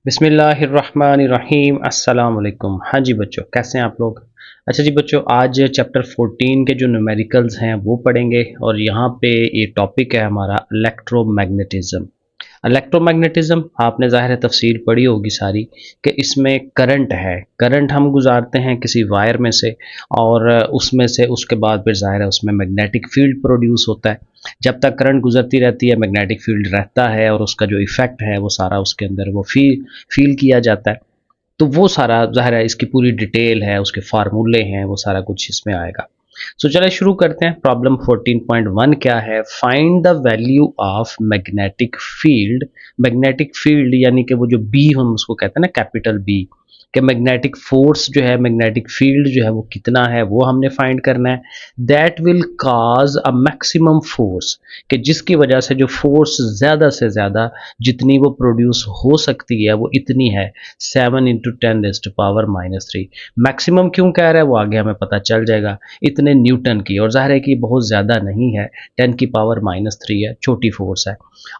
बिस्मिल्लाहिर्रहमानिर्रहीम अस्सलाम वालेकुम। हाँ जी बच्चों, कैसे हैं आप लोग? अच्छा जी बच्चों, आज चैप्टर 14 के जो न्यूमेरिकल्स हैं वो पढ़ेंगे और यहाँ पे ये टॉपिक है हमारा इलेक्ट्रोमैग्नेटिज्म। इलेक्ट्रोमैग्नेटिज्म आपने ज़ाहिर है तफसीर पढ़ी होगी सारी कि इसमें करंट है, करंट हम गुजारते हैं किसी वायर में से और उसमें से उसके बाद फिर ज़ाहिर है उसमें मैग्नेटिक फील्ड प्रोड्यूस होता है। जब तक करंट गुजरती रहती है मैग्नेटिक फील्ड रहता है और उसका जो इफ़ेक्ट है वो सारा उसके अंदर वो फील किया जाता है। तो वो सारा ज़ाहिर है इसकी पूरी डिटेल है, उसके फार्मूले हैं, वो सारा कुछ इसमें आएगा। सो चलिए शुरू करते हैं। प्रॉब्लम 14.1 क्या है? Find the value of magnetic field. Magnetic field यानी कि वो जो बी हम उसको कहते हैं ना, कैपिटल बी, कि मैग्नेटिक फोर्स जो है, मैग्नेटिक फील्ड जो है वो कितना है वो हमने फाइंड करना है। That will cause a maximum force, कि जिसकी वजह से जो फोर्स ज़्यादा से ज़्यादा जितनी वो प्रोड्यूस हो सकती है वो इतनी है, 7 × 10⁻³ मैक्सिमम क्यों कह रहा है वो आगे हमें पता चल जाएगा। इतने न्यूटन की, और जाहिर है कि बहुत ज़्यादा नहीं है, 10⁻³ है, छोटी फोर्स है।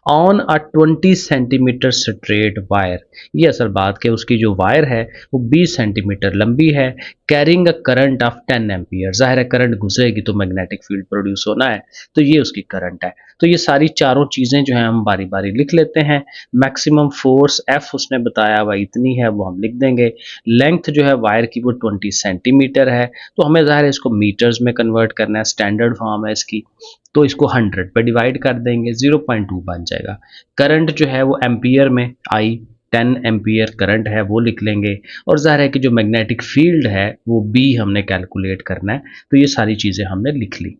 On a 20 centimetre straight wire, ये असल बात कि उसकी जो वायर है वो 20 सेंटीमीटर लंबी है, carrying a current of 10 ampere. जाहिर है करंट गुजरेगी तो मैग्नेटिक फील्ड प्रोड्यूस होना है, तो ये उसकी करंट है। तो ये सारी चारों चीज़ें जो हैं हम बारी बारी लिख लेते हैं। मैक्सिमम फोर्स एफ उसने बताया हुआ इतनी है, वो हम लिख देंगे। लेंथ जो है वायर की वो 20 सेंटीमीटर है, तो हमें ज़ाहिर है इसको मीटर्स में कन्वर्ट करना है, स्टैंडर्ड फॉर्म है इसकी। तो इसको 100 पे डिवाइड कर देंगे, 0.2 बन जाएगा। करंट जो है वो एम्पियर में आई, 10 एम्पियर करंट है वो लिख लेंगे। और ज़ाहिर है कि जो मैग्नेटिक फील्ड है वो बी हमने कैलकुलेट करना है, तो ये सारी चीज़ें हमने लिख ली।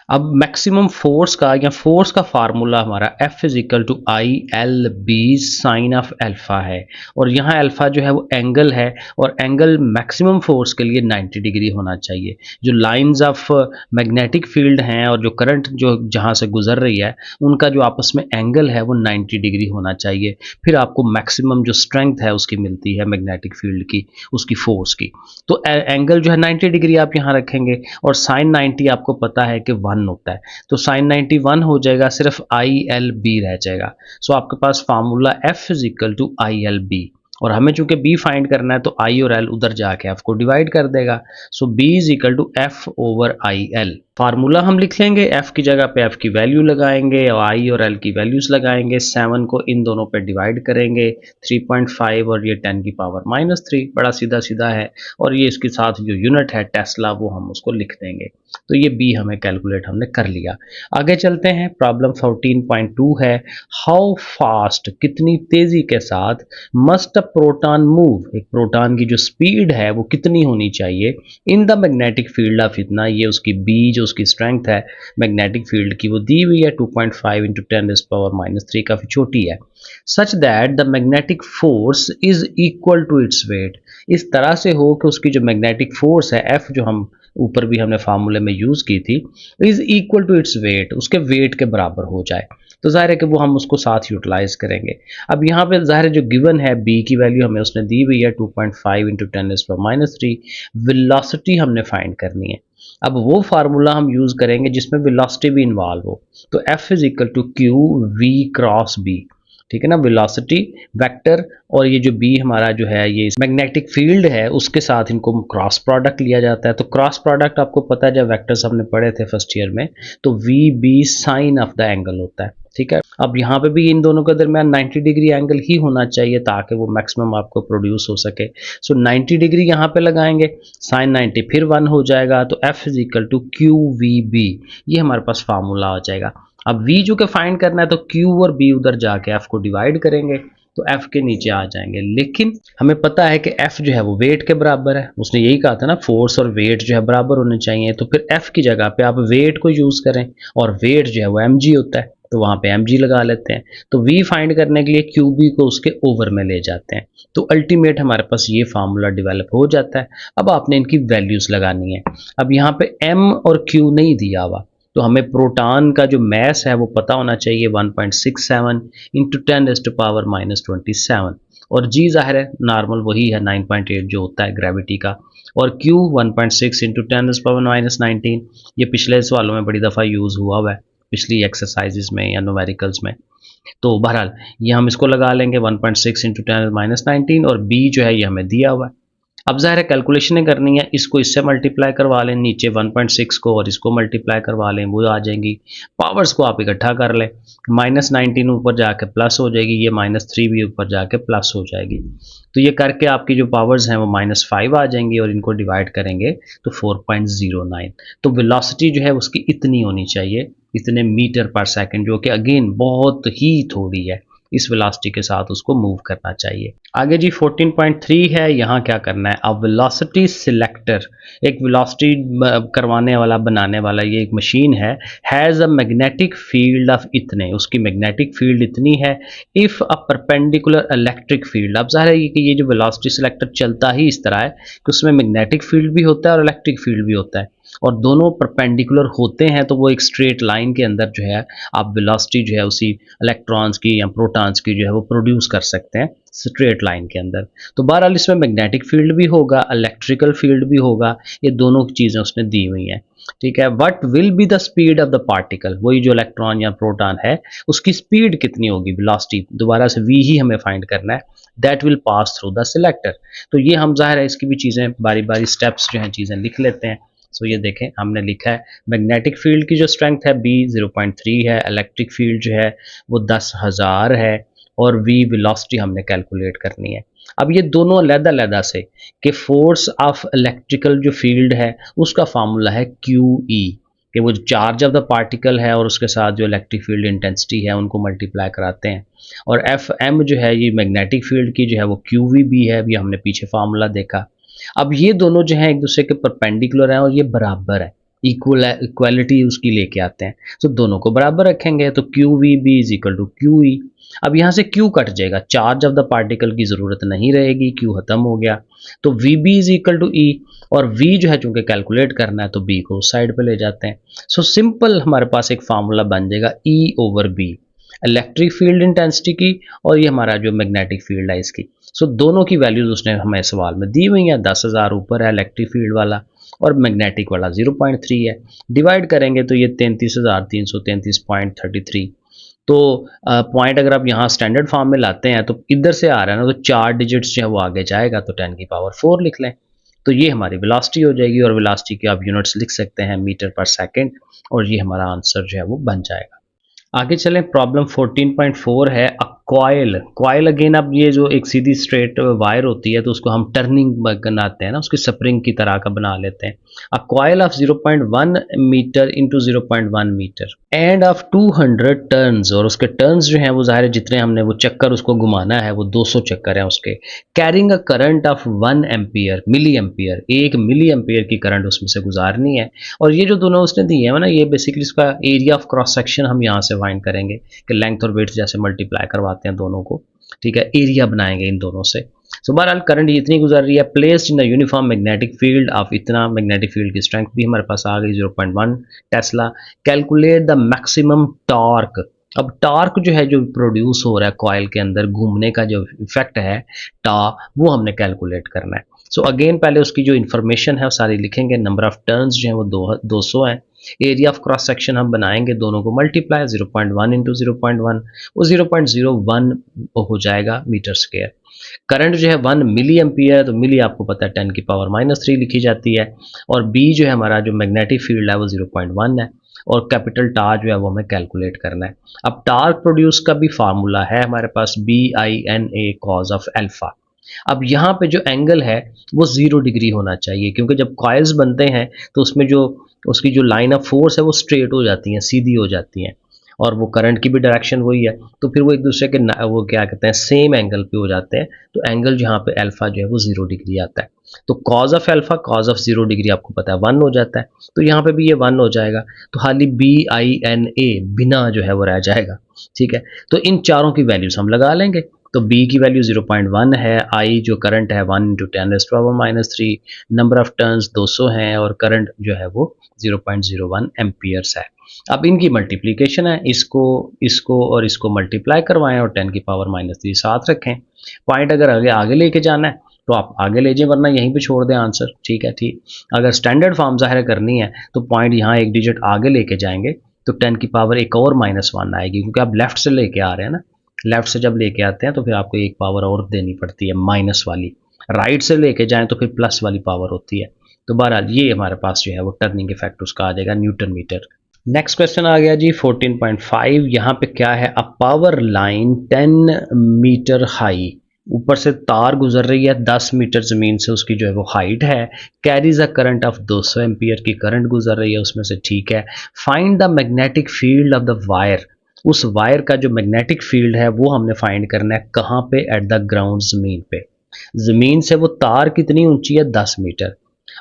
अब मैक्सिमम फोर्स का या फोर्स का फार्मूला हमारा F is equal to I L B sine of alpha है, और यहाँ अल्फा जो है वो एंगल है, और एंगल मैक्सिमम फोर्स के लिए 90 डिग्री होना चाहिए। जो लाइंस ऑफ मैग्नेटिक फील्ड हैं और जो करंट जो जहाँ से गुजर रही है उनका जो आपस में एंगल है वो 90 डिग्री होना चाहिए। फिर आपको मैक्सिमम जो स्ट्रेंथ है उसकी मिलती है मैग्नेटिक फील्ड की, उसकी फोर्स की। तो एंगल जो है 90 डिग्री आप यहाँ रखेंगे, और साइन 90 आपको पता है कि 1 होता है, तो साइन 91 हो जाएगा, सिर्फ आई एल बी रह जाएगा। सो आपके पास formula F is equal to I L B, और हमें चूंकि बी फाइंड करना है तो आई और एल उधर जाके एफ को डिवाइड कर देगा। So B is equal to F over I L. Formula हम लिख लेंगे, एफ की जगह पे एफ की वैल्यू लगाएंगे और आई और एल की वैल्यूज लगाएंगे। 7 को इन दोनों पे डिवाइड करेंगे, 3.5 और ये 10⁻³ बड़ा सीधा सीधा है। और ये इसके साथ जो यूनिट है टेस्ला वो हम उसको लिख देंगे। तो ये बी हमें कैलकुलेट हमने कर लिया। आगे चलते हैं। प्रॉब्लम 14.2 है, हाउ फास्ट, कितनी तेजी के साथ मस्ट अ प्रोटॉन मूव, एक प्रोटॉन की जो स्पीड है वो कितनी होनी चाहिए in the magnetic field of इतना, ये उसकी बी जो उसकी स्ट्रेंथ है मैग्नेटिक फील्ड की वो दी हुई है 2.5 × 10⁻³ काफ़ी छोटी है। Such that the magnetic force is equal to its weight, इस तरह से हो कि उसकी जो मैग्नेटिक फोर्स है एफ, जो हम ऊपर भी हमने फार्मूले में यूज़ की थी, is equal to its weight, उसके वेट के बराबर हो जाए। तो जाहिर है कि वो हम उसको साथ यूटिलाइज करेंगे। अब यहाँ पे जाहिर है जो गिवन है बी की वैल्यू हमें उसने दी हुई है 2.5 × 10⁻³ वेलोसिटी हमने फाइंड करनी है। अब वो फार्मूला हम यूज़ करेंगे जिसमें वेलोसिटी भी इन्वॉल्व हो, तो F is equal to Q V cross B, ठीक है ना, वेलोसिटी वेक्टर, और ये जो बी हमारा जो है ये मैग्नेटिक फील्ड है उसके साथ इनको क्रॉस प्रोडक्ट लिया जाता है। तो क्रॉस प्रोडक्ट आपको पता है, जब वेक्टर्स हमने पढ़े थे फर्स्ट ईयर में, तो V B sine of the angle होता है, ठीक है। अब यहाँ पे भी इन दोनों के दरमियान 90 डिग्री एंगल ही होना चाहिए ताकि वो मैक्सिमम आपको प्रोड्यूस हो सके। सो 90 डिग्री यहाँ पे लगाएंगे, साइन 90 फिर 1 हो जाएगा, तो F is equal to Q V B, ये हमारे पास फार्मूला हो जाएगा। अब v जो के फाइंड करना है तो q और b उधर जाके f को डिवाइड करेंगे, तो f के नीचे आ जाएंगे। लेकिन हमें पता है कि f जो है वो वेट के बराबर है, उसने यही कहा था ना फोर्स और वेट जो है बराबर होने चाहिए, तो फिर f की जगह पे आप वेट को यूज करें, और वेट जो है वो mg होता है, तो वहां पे mg लगा लेते हैं। तो v फाइंड करने के लिए qb को उसके ओवर में ले जाते हैं, तो अल्टीमेट हमारे पास ये फार्मूला डेवलप हो जाता है। अब आपने इनकी वैल्यूज लगानी है। अब यहाँ पे m और q नहीं दिया हुआ, तो हमें प्रोटॉन का जो मैस है वो पता होना चाहिए, 1.67 × 10⁻⁻27, और जी जाहिर है नॉर्मल वही है 9.8 जो होता है ग्रेविटी का, और Q 1.6 × 10⁻⁻19, ये पिछले सवालों में बड़ी दफ़ा यूज़ हुआ है, पिछली एक्सरसाइजेज में या न्यूमेरिकल्स में। तो बहरहाल ये हम इसको लगा लेंगे 1.6 इंटू 10⁻19 और b जो है ये हमें दिया हुआ है। अब ज़ाहिर है कैलकुलेशनें करनी है, इसको इससे मल्टीप्लाई करवा लें, नीचे 1.6 को और इसको मल्टीप्लाई करवा लें, वो आ जाएंगी। पावर्स को आप इकट्ठा कर लें, -19 ऊपर जाके प्लस हो जाएगी, ये -3 भी ऊपर जाके प्लस हो जाएगी। तो ये करके आपकी जो पावर्स हैं वो -5 आ जाएंगी और इनको डिवाइड करेंगे तो 4.09। तो वेलोसिटी जो है उसकी इतनी होनी चाहिए, इतने मीटर पर सेकंड, जो कि अगेन बहुत ही थोड़ी है। इस वेलोसिटी के साथ उसको मूव करना चाहिए। आगे जी 14.3 है, यहाँ क्या करना है, अब वेलोसिटी सिलेक्टर, एक वेलोसिटी करवाने वाला बनाने वाला ये एक मशीन है, has a magnetic field of इतने, उसकी मैग्नेटिक फील्ड इतनी है, if a perpendicular electric field. अब ज़ाहिर है कि ये जो वेलोसिटी सिलेक्टर चलता ही इस तरह है कि उसमें मैग्नेटिक फील्ड भी होता है और इलेक्ट्रिक फील्ड भी होता है, और दोनों परपेंडिकुलर होते हैं, तो वो एक स्ट्रेट लाइन के अंदर जो है आप वेलोसिटी जो है उसी इलेक्ट्रॉन्स की या प्रोटॉन्स की जो है वो प्रोड्यूस कर सकते हैं स्ट्रेट लाइन के अंदर। तो बहरहाल इसमें मैग्नेटिक फील्ड भी होगा, इलेक्ट्रिकल फील्ड भी होगा, ये दोनों चीज़ें उसने दी हुई हैं। ठीक है, what will be the speed of the particle, वही जो इलेक्ट्रॉन या प्रोटॉन है उसकी स्पीड कितनी होगी, वेलोसिटी, दोबारा से v ही हमें फाइंड करना है, that will pass through the selector. तो ये हम ज़ाहिर है इसकी भी चीज़ें बारी बारी स्टेप्स जो हैं चीज़ें लिख लेते हैं। सो ये देखें हमने लिखा है मैग्नेटिक फील्ड की जो स्ट्रेंथ है b 0.3 है, इलेक्ट्रिक फील्ड जो है वो 10,000 है, और v वेलोसिटी हमने कैलकुलेट करनी है। अब ये दोनों अलग-अलग से कि फोर्स ऑफ इलेक्ट्रिकल जो फील्ड है उसका फार्मूला है QE, कि वो चार्ज ऑफ द पार्टिकल है और उसके साथ जो इलेक्ट्रिक फील्ड इंटेंसिटी है उनको मल्टीप्लाई कराते हैं, और FM जो है ये मैग्नेटिक फील्ड की जो है वो QVB है, अभी हमने पीछे फार्मूला देखा। अब ये दोनों जो हैं एक दूसरे के परपेंडिकुलर हैं और ये बराबर है, इक्वालिटी उसकी लेके आते हैं, तो दोनों को बराबर रखेंगे तो QVB is equal to QE। अब यहाँ से Q कट जाएगा, चार्ज ऑफ द पार्टिकल की ज़रूरत नहीं रहेगी, Q खत्म हो गया, तो VB is equal to E, और V जो है चूंकि कैलकुलेट करना है तो B को उस साइड पे ले जाते हैं। सो सिंपल हमारे पास एक फार्मूला बन जाएगा E/B, इलेक्ट्रिक फील्ड इंटेंसिटी की और ये हमारा जो मैग्नेटिक फील्ड है इसकी। सो दोनों की वैल्यूज उसने हमें सवाल में दी हुई हैं, 10,000 ऊपर है इलेक्ट्रिक फील्ड वाला और मैग्नेटिक वाला 0.3 है, डिवाइड करेंगे तो ये 33,333.33। तो पॉइंट अगर आप यहाँ स्टैंडर्ड फॉर्म में लाते हैं तो इधर से आ रहा है ना, तो 4 डिजिट्स जो है वो आगे जाएगा, तो 10 की पावर 4 लिख लें, तो ये हमारी वेलोसिटी हो जाएगी, और वेलोसिटी के आप यूनिट्स लिख सकते हैं मीटर पर सेकंड, और ये हमारा आंसर जो है वो बन जाएगा। आगे चलें, प्रॉब्लम 14.4 है, अ कॉयल। कॉयल अगेन, अब ये जो एक सीधी स्ट्रेट वायर होती है तो उसको हम टर्निंग बनाते हैं ना, उसकी स्प्रिंग की तरह का बना लेते हैं। A coil of 0.1 metre into 0.1 metre and of 200 turns, और उसके टर्न्स जो हैं वो ज़ाहिर है जितने हमने वो चक्कर उसको घुमाना है वो 200 चक्कर हैं उसके, carrying a current of 1 ampere, milliampere, 1 milliampere की करंट उसमें से गुजारनी है। और ये जो दोनों उसने दिए हैं ना, ये बेसिकली इसका एरिया ऑफ क्रॉस सेक्शन हम यहाँ से फाइंड करेंगे कि लेंथ और वेट जैसे मल्टीप्लाई करवाते हैं दोनों को, ठीक है, एरिया बनाएंगे इन दोनों से। सो बहरहाल करंट इतनी गुजर रही है, placed in the uniform magnetic field of इतना, मैग्नेटिक फील्ड की स्ट्रेंथ भी हमारे पास आ गई 0.1 Tesla. Calculate the maximum torque. अब टॉर्क जो है जो प्रोड्यूस हो रहा है कॉइल के अंदर, घूमने का जो इफेक्ट है टा, वो हमने कैलकुलेट करना है। सो अगेन पहले उसकी जो इन्फॉर्मेशन है वो सारी लिखेंगे, नंबर ऑफ टर्न्स जो है वो 200 है, एरिया ऑफ क्रॉस सेक्शन हम बनाएंगे, दोनों को मल्टीप्लाई 0.1 इंटू 0.1, वो 0.01 हो जाएगा मीटर स्क्वायर। करंट जो है 1 मिली एम्पियर है, तो मिली आपको पता है 10 की पावर -3 लिखी जाती है, और बी जो है हमारा जो मैग्नेटिक फील्ड है वो 0.1 है, और कैपिटल टार्क जो है वो हमें कैलकुलेट करना है। अब टार्क प्रोड्यूस का भी फार्मूला है हमारे पास BINA कॉज ऑफ अल्फा। अब यहाँ पे जो एंगल है वो 0 डिग्री होना चाहिए, क्योंकि जब कॉइल्स बनते हैं तो उसमें जो उसकी जो लाइन ऑफ फोर्स है वो स्ट्रेट हो जाती हैं, सीधी हो जाती हैं, और वो करंट की भी डायरेक्शन वही है, तो फिर वो एक दूसरे के वो क्या कहते हैं सेम एंगल पे हो जाते हैं, तो एंगल जहाँ पे अल्फा जो है वो 0 डिग्री आता है। तो cause of alpha cause of 0 degree आपको पता है 1 हो जाता है, तो यहाँ पे भी ये 1 हो जाएगा, तो खाली BINA बिना जो है वो रह जाएगा। ठीक है, तो इन चारों की वैल्यूज हम लगा लेंगे, तो B की वैल्यू 0.1 है, I जो करंट है 1 इंटू 10⁻⁻3, नंबर ऑफ टर्न्स 200 हैं, और करंट जो है वो 0.01 एम्पियर्स है। अब इनकी मल्टीप्लिकेशन है, इसको इसको और इसको मल्टीप्लाई करवाएं और 10 की पावर -3 साथ रखें। पॉइंट अगर आगे आगे लेके जाना है तो आप आगे ले जाएं, वरना यहीं पे छोड़ दें आंसर। ठीक है, ठीक, अगर स्टैंडर्ड फॉर्म ज़ाहिर करनी है तो पॉइंट यहाँ एक डिजिट आगे लेके जाएंगे, तो 10 की पावर एक और -1 आएगी, क्योंकि आप लेफ्ट से लेके आ रहे हैं ना, लेफ्ट से जब लेके आते हैं तो फिर आपको एक पावर और देनी पड़ती है माइनस वाली, राइट से लेके जाएं तो फिर प्लस वाली पावर होती है। तो बहरहाल ये हमारे पास जो है वो टर्निंग इफेक्ट उसका आ जाएगा न्यूटन मीटर। नेक्स्ट क्वेश्चन आ गया जी 14.5। यहाँ पे क्या है, a power line 10 metre high, ऊपर से तार गुजर रही है 10 मीटर ज़मीन से, उसकी जो है वो हाइट है, carries a current of 200 ampere की करंट गुजर रही है उसमें से, ठीक है। Find the magnetic field of the wire, उस वायर का जो मैग्नेटिक फील्ड है वो हमने फाइंड करना है कहाँ पे, एट द ग्राउंड, ज़मीन पे। ज़मीन से वो तार कितनी ऊंची है, 10 मीटर।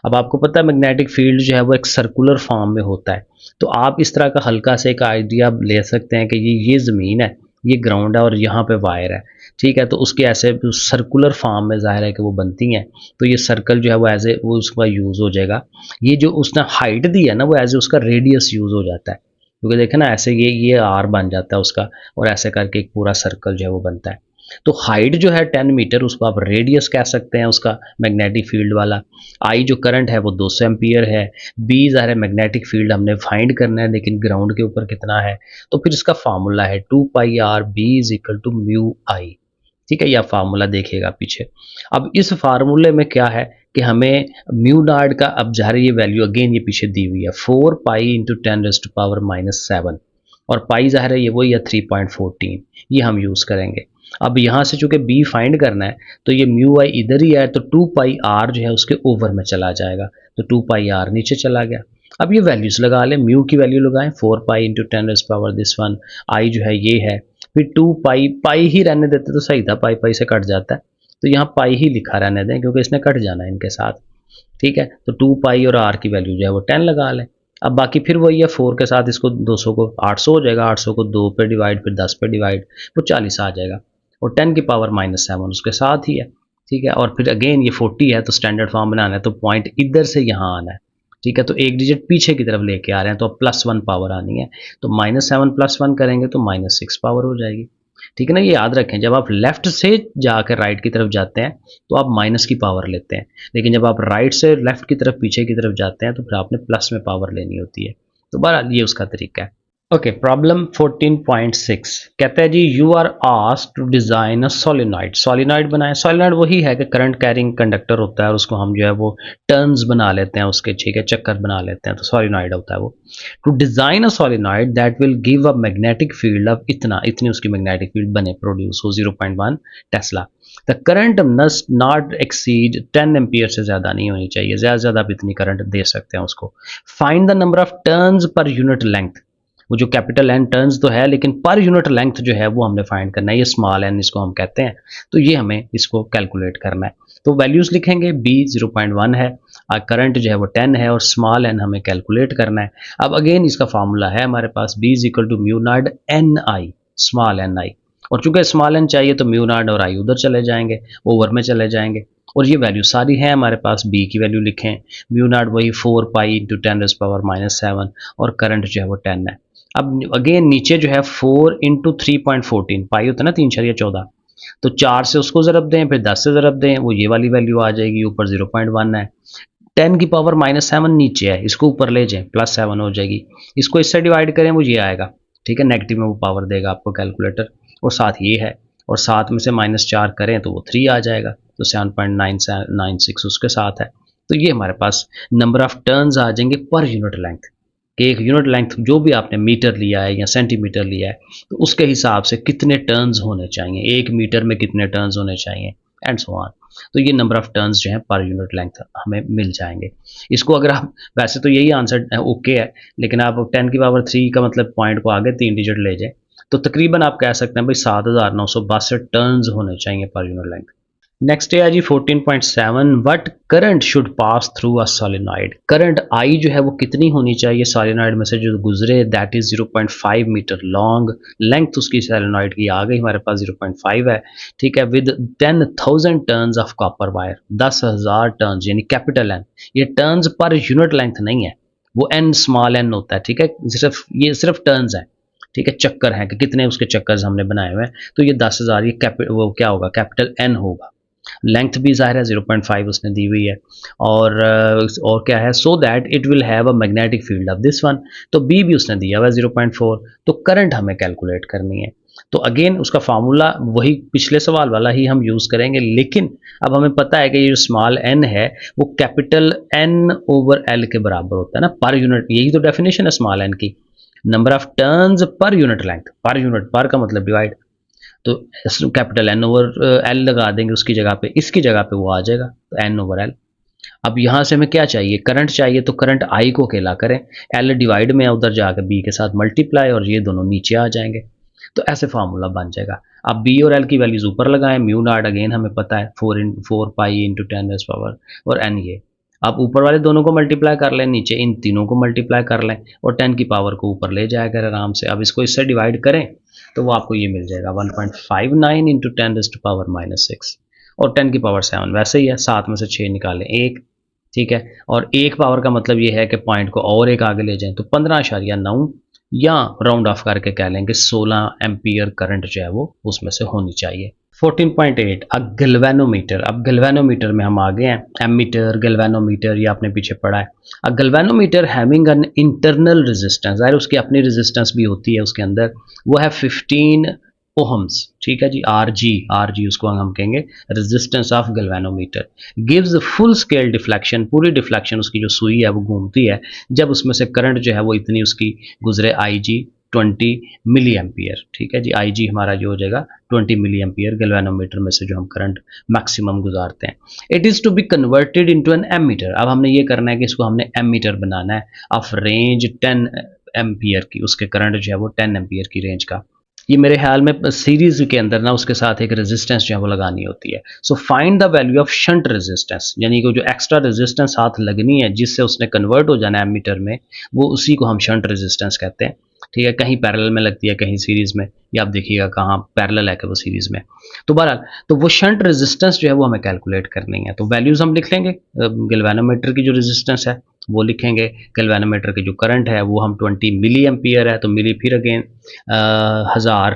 अब आपको पता है मैग्नेटिक फील्ड जो है वो एक सर्कुलर फॉर्म में होता है, तो आप इस तरह का हल्का से एक आइडिया ले सकते हैं कि ये ज़मीन है, ये ग्राउंड है और यहाँ पे वायर है, ठीक है। तो उसके ऐसे सर्कुलर फॉर्म में ज़ाहिर है कि वो बनती हैं, तो ये सर्कल जो है वो एज ए वो उसका यूज़ हो जाएगा। ये जो उसने हाइट दी है ना वो एज ए उसका रेडियस यूज़ हो जाता है, क्योंकि देखें ना ऐसे ये आर बन जाता है उसका, और ऐसे करके एक पूरा सर्कल जो है वो बनता है। तो हाइट जो है 10 मीटर, उसको आप रेडियस कह सकते हैं उसका मैग्नेटिक फील्ड वाला। आई जो करंट है वो 200 एम्पियर है। बी ज़ाहिर है मैग्नेटिक फील्ड हमने फाइंड करना है, लेकिन ग्राउंड के ऊपर कितना है, तो फिर इसका फार्मूला है 2 pi R B is equal to mu I, ठीक है। यह फार्मूला देखिएगा पीछे। अब इस फार्मूले में क्या है कि हमें म्यू नॉट का, अब ज़ाहिर ये वैल्यू अगेन ये पीछे दी हुई है 4 पाई इंटू 10⁻⁻⁷, और पाई ज़ाहिर है ये वही है 3.14, ये हम यूज़ करेंगे। अब यहाँ से चूंकि बी फाइंड करना है तो ये म्यू आई इधर ही है, तो 2 पाई आर जो है उसके ओवर में चला जाएगा, तो 2 पाई आर नीचे चला गया। अब ये वैल्यूज लगा लें, म्यू की वैल्यू लगाएं 4 पाई इंटू 10⁻⁻⁴, आई जो है ये है, फिर 2 पाई, पाई ही रहने देते तो सही था, पाई पाई से कट जाता है, तो यहाँ पाई ही लिखा रहने दें क्योंकि इसने कट जाना है इनके साथ, ठीक है। तो 2 पाई और आर की वैल्यू जो है वो 10 लगा लें। अब बाकी फिर वही है 4 के साथ, इसको 200 को 800 हो जाएगा, 800 को 2 पे डिवाइड, फिर 10 पे डिवाइड, वो 40 आ जाएगा, और 10 की पावर -7 उसके साथ ही है, ठीक है। और फिर अगेन ये 40 है, तो स्टैंडर्ड फॉर्म बनाना है तो पॉइंट इधर से यहाँ आना है, ठीक है। तो एक डिजिट पीछे की तरफ लेके आ रहे हैं, तो अब +1 पावर आनी है, तो -7 +1 करेंगे तो -6 पावर हो जाएगी, ठीक है ना। ये याद रखें, जब आप लेफ्ट से जाकर राइट की तरफ जाते हैं तो आप माइनस की पावर लेते हैं, लेकिन जब आप राइट से लेफ्ट की तरफ, पीछे की तरफ जाते हैं तो फिर आपने प्लस में पावर लेनी होती है। तो बहरहाल ये उसका तरीका है। ओके, प्रॉब्लम 14.6 कहता है जी, you are asked to design a solenoid, solenoid बनाए। सोलिनॉइड वही है कि करंट कैरिंग कंडक्टर होता है और उसको हम जो है वो टर्न्स बना लेते हैं उसके, ठीक है, चक्कर बना लेते हैं, तो सोलिनॉइड होता है वो। To design a solenoid that will give a magnetic field of इतना, इतनी उसकी मैग्नेटिक फील्ड बने, प्रोड्यूस हो 0.1 tesla. The current must not exceed 10 ampere, से ज़्यादा नहीं होनी चाहिए, ज़्यादा से ज़्यादा आप इतनी करंट दे सकते हैं उसको। Find the number of turns per unit length, वो जो कैपिटल एन टर्न्स तो है, लेकिन पर यूनिट लेंथ जो है वो हमने फाइंड करना है, ये स्मॉल एन इसको हम कहते हैं, तो ये हमें इसको कैलकुलेट करना है। तो वैल्यूज लिखेंगे, बी 0.1 है, करंट जो है वो 10 है, और स्मॉल एन हमें कैलकुलेट करना है। अब अगेन इसका फार्मूला है हमारे पास, B is equal to mu naught N I, small N I, और चूंकि स्मॉल एन चाहिए तो म्यू नॉट और आई उधर चले जाएंगे, ओवर में चले जाएंगे, और ये वैल्यू सारी है हमारे पास। बी की वैल्यू लिखें, म्यू नॉट वही 4 पाई इंटू 10⁻⁻⁷, और करंट जो है वो 10 है। अब अगेन नीचे जो है 4 इंटू 3.14, पाई होता है ना 3×14, तो 4 से उसको ज़रब दें, फिर 10 से ज़रब दें, वो ये वाली वैल्यू आ जाएगी, ऊपर 0.1 है, 10 की पावर -7 नीचे है, इसको ऊपर ले जाएं, +7 हो जाएगी, इसको इससे डिवाइड करें वो ये आएगा, ठीक है, नेगेटिव में वो पावर देगा आपको कैलकुलेटर, और साथ ये है, और 7 में से -4 करें तो वो 3 आ जाएगा, तो 7.996 उसके साथ है। तो ये हमारे पास नंबर ऑफ टर्न्स आ जाएंगे पर यूनिट लेंथ, कि एक यूनिट लेंथ जो भी आपने मीटर लिया है या सेंटीमीटर लिया है, तो उसके हिसाब से कितने टर्न्स होने चाहिए, 1 मीटर में कितने टर्न्स होने चाहिए, एंड सो ऑन। तो ये नंबर ऑफ टर्न्स जो है पर यूनिट लेंथ हमें मिल जाएंगे। इसको अगर आप, वैसे तो यही आंसर ओके है, लेकिन आप 10 की पावर 3 का मतलब पॉइंट को आगे 3 डिजिट ले जाए, तो तकरीबन आप कह सकते हैं भाई 7,962 टर्न्स होने चाहिए पर यूनिट लेंथ। नेक्स्ट है जी 14.7, what current should pass through a solenoid, current I जो है वो कितनी होनी चाहिए सोलिनॉइड में से जो गुजरे, that is 0.5 metre long, length उसकी सोलिनॉइड की आ गई हमारे पास 0.5 है, ठीक है, with 10,000 turns of copper wire, 10,000 turns, यानी कैपिटल एन, ये टर्न्स पर यूनिट लेंथ नहीं है, वो एन स्मॉल एन होता है, ठीक है, ये सिर्फ टर्न्स है, ठीक है, चक्कर है कि कितने उसके चक्कर हमने बनाए हुए हैं, तो ये 10,000, ये वो क्या होगा, कैपिटल एन होगा। लेंथ भी ज़ाहिर है 0.5 उसने दी हुई है, और क्या है, so that it will have a magnetic field of this one, तो बी भी उसने दिया हुआ है 0.4, तो करंट हमें कैलकुलेट करनी है। तो अगेन उसका फार्मूला वही पिछले सवाल वाला ही हम यूज़ करेंगे, लेकिन अब हमें पता है कि ये जो स्मॉल एन है वो कैपिटल एन ओवर एल के बराबर होता है ना, पर यूनिट, यही तो डेफिनेशन है स्मॉल एन की, number of turns per unit length, per unit, पर का मतलब डिवाइड, तो कैपिटल एन ओवर एल लगा देंगे उसकी जगह पे, इसकी जगह पे वो आ जाएगा, तो एन ओवर एल। अब यहाँ से हमें क्या चाहिए, करंट चाहिए, तो करंट आई को अकेला करें, एल डिवाइड में उधर जाकर बी के साथ मल्टीप्लाई, और ये दोनों नीचे आ जाएंगे, तो ऐसे फार्मूला बन जाएगा। अब बी और एल की वैल्यूज ऊपर लगाएं, म्यू नॉट अगेन हमें पता है 4 पाई इंटू 10 पावर, और एन ये, आप ऊपर वाले दोनों को मल्टीप्लाई कर लें, नीचे इन तीनों को मल्टीप्लाई कर लें, और 10 की पावर को ऊपर ले जाएगा आराम से। अब इसको इससे डिवाइड करें तो वो आपको ये मिल जाएगा 1.59 इंटू 10⁻⁻6, और 10 की पावर 7 वैसे ही है, 7 में से 6 निकालें 1, ठीक है, और 1 पावर का मतलब ये है कि पॉइंट को और एक आगे ले जाएं, तो 15.9, या राउंड ऑफ करके कह लेंगे 16 एम्पियर करंट जो है वो उसमें से होनी चाहिए। 14.8 अब गैल्वेनोमीटर, अब गैल्वेनोमीटर में हम आ गए हैं, एमीटर गैल्वेनोमीटर ये आपने पीछे पढ़ा है। अब galvanometer having an internal resistance, ज़ाहिर उसकी अपनी रेजिस्टेंस भी होती है उसके अंदर, वो है 15 ओहम्स, ठीक है जी, आर जी उसको हम कहेंगे resistance of galvanometer, gives full scale deflection, पूरी डिफ्लेक्शन उसकी जो सुई है वो घूमती है जब उसमें से करंट जो है वो इतनी उसकी गुजरे, आई जी 20 मिली एम्पियर, ठीक है जी, आई जी हमारा जो हो जाएगा 20 मिली एम्पियर गैल्वेनोमीटर में से जो हम करंट मैक्सिमम गुजारते हैं। It is to be converted into an ammeter, अब हमने ये करना है कि इसको हमने एमीटर बनाना है ऑफ रेंज 10 एम्पियर की, उसके करंट जो है वो 10 एम्पियर की रेंज का। ये मेरे ख्याल में सीरीज के अंदर ना उसके साथ एक रेजिस्टेंस जो है वो लगानी होती है। So find the value of shunt resistance, यानी कि जो एक्स्ट्रा रेजिस्टेंस साथ लगनी है जिससे उसने कन्वर्ट हो जाना है एमीटर में, वो उसी को हम शंट रेजिस्टेंस कहते हैं, ठीक है, कहीं पैरेलल में लगती है कहीं सीरीज में, या आप देखिएगा कहाँ पैरेलल है कि वो सीरीज में। तो बहरहाल तो वो शंट रेजिस्टेंस जो है वो हमें कैलकुलेट करनी है, तो वैल्यूज हम लिख लेंगे, गैल्वेनोमीटर की जो रेजिस्टेंस है वो लिखेंगे, गैल्वेनोमीटर की जो करंट है वो हम 20 मिली एम्पियर है, तो मिली फिर अगेन 1000,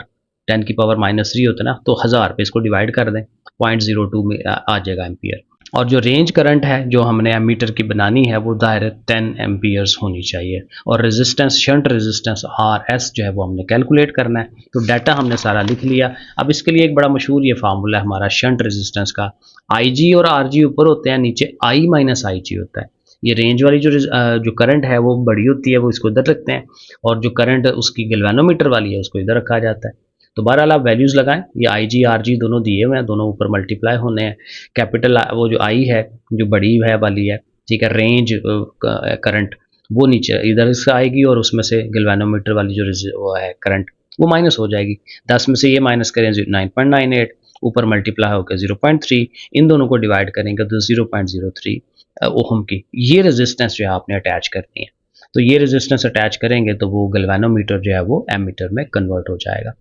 10⁻³ होता है ना, तो 1000 पे इसको डिवाइड कर दें, 0.02 में आ जाएगा एम्पियर। और जो रेंज करंट है जो हमने एमीटर की बनानी है वो दायरे 10 एम्पियर्स होनी चाहिए, और resistance shunt resistance R S जो है वो हमने कैलकुलेट करना है। तो डाटा हमने सारा लिख लिया। अब इसके लिए एक बड़ा मशहूर ये फार्मूला है हमारा शंट रेजिस्टेंस का, आई जी और आर जी ऊपर होते हैं, नीचे आई माइनस आई जी होता है। ये रेंज वाली जो करंट है वो बड़ी होती है, वो इसको इधर रखते हैं, और जो करंट उसकी गैल्वेनोमीटर वाली है उसको इधर रखा जाता है। तो बहरहाल आप वैल्यूज़ लगाएं, ये आई जी आर जी दोनों दिए हुए हैं, दोनों ऊपर मल्टीप्लाई होने हैं। कैपिटल वो जो आई है जो बड़ी है वाली है, ठीक है, रेंज करंट वो नीचे इधर से आएगी, और उसमें से गैल्वेनोमीटर वाली जो वो है करंट वो माइनस हो जाएगी। 10 में से ये माइनस करें 9.98, ऊपर मल्टीप्लाई होकर 0.3, इन दोनों को डिवाइड करेंगे तो 0.03 ओहम की ये रेजिस्टेंस जो है आपने अटैच करनी है। तो ये रेजिस्टेंस अटैच करेंगे तो वो गैल्वेनोमीटर जो है वो एमीटर में कन्वर्ट हो जाएगा।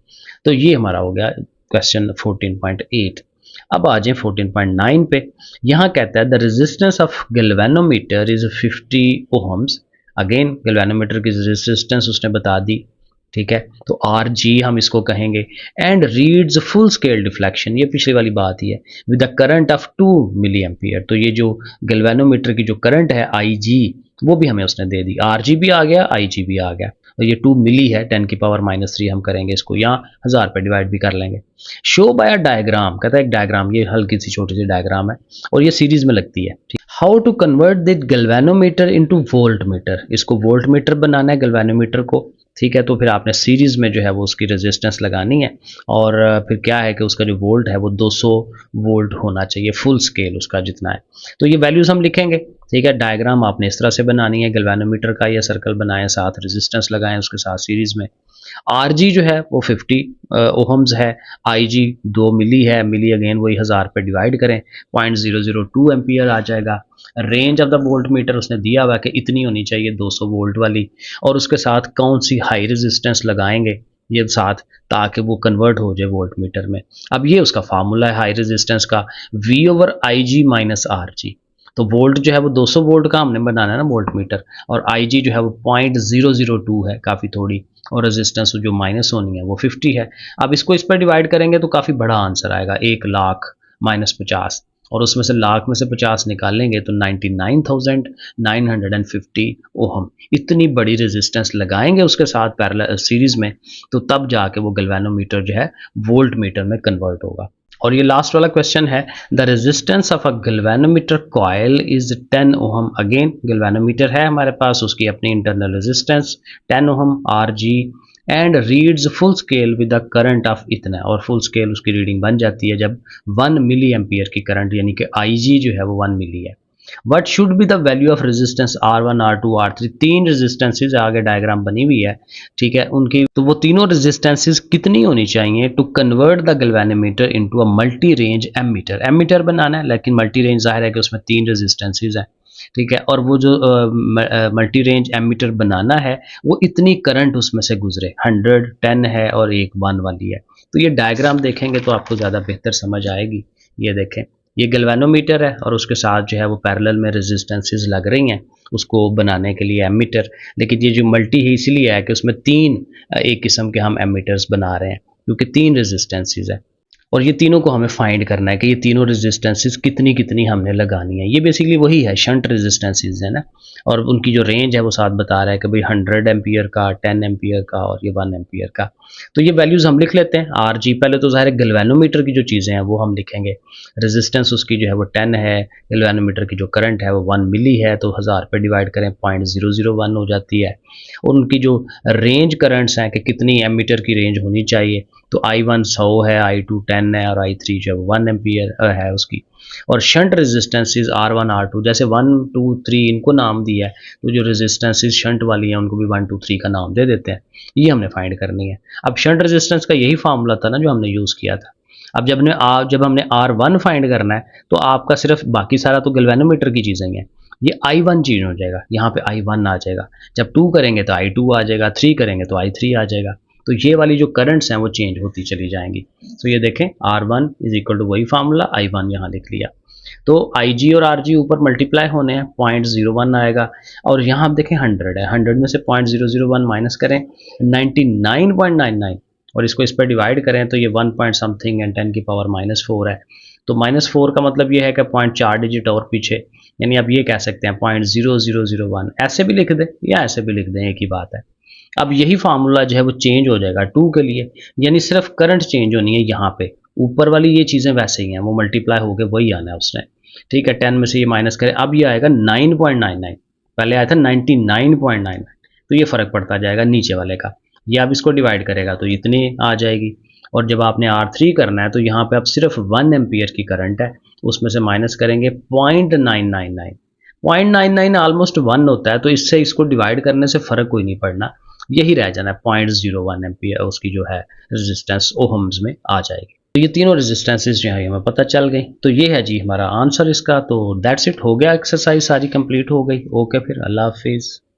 तो ये हमारा हो गया क्वेश्चन 14.8। अब आ जाए 14.9 पे। यहाँ कहता है the resistance of galvanometer is 50 ohms. Again galvanometer की रेजिस्टेंस उसने बता दी, ठीक है, तो आर जी हम इसको कहेंगे, and reads full scale deflection, ये पिछली वाली बात ही है, with the current of 2 milliampere. तो ये जो गैल्वेनोमीटर की जो करंट है आई जी वो भी हमें उसने दे दी, आर जी भी आ गया, आई जी भी आ गया, और ये 2 मिली है, 10⁻³ हम करेंगे इसको, यहाँ 1000 पे डिवाइड भी कर लेंगे। शो बाय अ डायग्राम, कहता है एक डायग्राम, ये हल्की सी छोटी सी डायग्राम है और ये सीरीज में लगती है। How to convert this galvanometer into voltmeter, इसको वोल्ट मीटर बनाना है गैल्वेनोमीटर को, ठीक है, तो फिर आपने सीरीज में जो है वो उसकी रेजिस्टेंस लगानी है, और फिर क्या है कि उसका जो वोल्ट है वो 200 वोल्ट होना चाहिए, फुल स्केल उसका जितना है। तो ये वैल्यूज हम लिखेंगे, ठीक है, डायग्राम आपने इस तरह से बनानी है, गैल्वेनोमीटर का ये सर्कल बनाएं, साथ रेजिस्टेंस लगाएं उसके साथ सीरीज में। आर जी जो है वो 50 ओहम्स है, आई जी 2 मिली है, मिली अगेन वही 1000 पे डिवाइड करें, 0.002 एम्पियर आ जाएगा। Range of the volt meter उसने दिया हुआ कि इतनी होनी चाहिए 200 वोल्ट वाली, और उसके साथ कौन सी हाई रेजिस्टेंस लगाएंगे ये साथ, ताकि वो कन्वर्ट हो जाए वोल्ट मीटर में। अब ये उसका फार्मूला है हाई रेजिस्टेंस का, V over I G minus R G. तो वोल्ट जो है वो 200 वोल्ट का हमने बनाना है ना वोल्ट मीटर, और आई जी जो है वो 0.002 है, काफ़ी थोड़ी, और रेजिस्टेंस जो माइनस होनी है वो 50 है। अब इसको इस पर डिवाइड करेंगे तो काफ़ी बड़ा आंसर आएगा, 1 लाख -50। और उसमें से लाख में से 50 निकालेंगे तो 99,950 ओहम। इतनी बड़ी रेजिस्टेंस लगाएंगे उसके साथ पैरेलल सीरीज में, तो तब जाके वो गैल्वेनोमीटर जो है वोल्ट मीटर में कन्वर्ट होगा। और ये लास्ट वाला क्वेश्चन है, the resistance of a galvanometer coil is 10 ohm. Again galvanometer है हमारे पास, उसकी अपनी internal resistance 10 ohm R G, and reads full scale with the current of इतना, और फुल स्केल उसकी रीडिंग बन जाती है जब 1 मिली एम्पियर की करंट, यानी कि आई जी जो है वो 1 मिली है। What should be the value of resistance R1 R2 R3, तीन रेजिस्टेंसेज आगे डायग्राम बनी हुई है, ठीक है, उनकी तो वो तीनों रेजिस्टेंसेज कितनी होनी चाहिए to convert the galvanometer into a multi range ammeter. Ammeter बनाना है लेकिन मल्टी रेंज जाहिर है कि उसमें तीन रेजिस्टेंसेज हैं, ठीक है, और वो जो मल्टी रेंज एमीटर बनाना है वो इतनी करंट उसमें से गुजरे, 100 10 है और एक 1 वाली है। तो ये डायग्राम देखेंगे तो आपको ज़्यादा बेहतर समझ आएगी। ये देखें, ये गैल्वेनोमीटर है और उसके साथ जो है वो पैरेलल में रेजिस्टेंसेज लग रही हैं उसको बनाने के लिए एमीटर। लेकिन ये जो मल्टी है इसलिए है कि उसमें तीन एक किस्म के हम एमीटर्स बना रहे हैं क्योंकि तीन रेजिस्टेंसेज है, और ये तीनों को हमें फाइंड करना है कि ये तीनों रेजिस्टेंसेज कितनी कितनी हमने लगानी है। ये बेसिकली वही है, शंट रेजिस्टेंसेज है ना, और उनकी जो रेंज है वो साथ बता रहा है कि भाई 100 एम्पियर का, 10 एम्पियर का और ये 1 एम्पियर का। तो ये वैल्यूज़ हम लिख लेते हैं। आर जी पहले तो ज़ाहिर है गैल्वेनोमीटर की जो चीज़ें हैं वो हम लिखेंगे, रेजिस्टेंस उसकी जो है वो 10 है, गैल्वेनोमीटर की जो करंट है वो 1 मिली है, तो 1000 पे डिवाइड करें 0.001 हो जाती है। और उनकी जो रेंज करंट्स हैं कि कितनी एमीटर की रेंज होनी चाहिए, तो I1 100 है, I2 10 है और I3 जो 1 एम्पियर है उसकी। और शंट रेजिस्टेंसेज R1 R2 जैसे 1 2 3 इनको नाम दिया है, तो जो रेजिस्टेंसेज शंट वाली हैं उनको भी 1 2 3 का नाम दे देते हैं। ये हमने फाइंड करनी है। अब शंट रेजिस्टेंस का यही फार्मूला था ना जो हमने यूज़ किया था। अब जब हमने R1 फाइंड करना है तो आपका सिर्फ, बाकी सारा तो गैल्वेनोमीटर की चीज़ें ही हैं, ये I1 चेंज हो जाएगा, यहाँ पे I1 आ जाएगा, जब 2 करेंगे तो I2 आ जाएगा, 3 करेंगे तो I3 आ जाएगा। तो ये वाली जो करंट्स हैं वो चेंज होती चली जाएंगी। तो ये देखें R1 इज इक्वल टू वही फार्मूला, I1 यहाँ लिख लिया, तो IG और RG ऊपर मल्टीप्लाई होने हैं, 0.01 आएगा, और यहाँ आप देखें 100 है, 100 में से 0.001 माइनस करें 99.99, और इसको इस पर डिवाइड करें तो ये 1 पॉइंट समथिंग एंड 10 की पावर -4 है। तो -4 का मतलब ये है कि 0.4 डिजिट और पीछे, यानी आप ये कह सकते हैं 0.0001, ऐसे भी लिख दें या ऐसे भी लिख दें, एक ही बात है। अब यही फार्मूला जो है वो चेंज हो जाएगा 2 के लिए, यानी सिर्फ करंट चेंज होनी है यहाँ पे, ऊपर वाली ये चीज़ें वैसे ही हैं, वो मल्टीप्लाई होकर वही आना है उसने, ठीक है। 10 में से ये माइनस करें, अब ये आएगा 9.99, पहले आया था 99.99, तो ये फ़र्क पड़ता जाएगा नीचे वाले का। ये आप इसको डिवाइड करेगा तो इतनी आ जाएगी, और जब आपने R3 करना है तो यहाँ पे अब सिर्फ 1 एम्पियर की करंट है, उसमें से माइनस करेंगे 0.999, 0.99 ऑलमोस्ट 1 होता है, तो इससे इसको डिवाइड करने से फ़र्क कोई नहीं पड़ना, यही रह जाना है 0.01 एम्पियर, उसकी जो है रेजिस्टेंस ओहम्स में आ जाएगी। तो ये तीनों रेजिस्टेंसेज जो है हमें पता चल गई। तो ये है जी हमारा आंसर इसका। तो दैट्स इट, हो गया, एक्सरसाइज सारी कंप्लीट हो गई। ओके फिर, अल्लाह हाफिज़।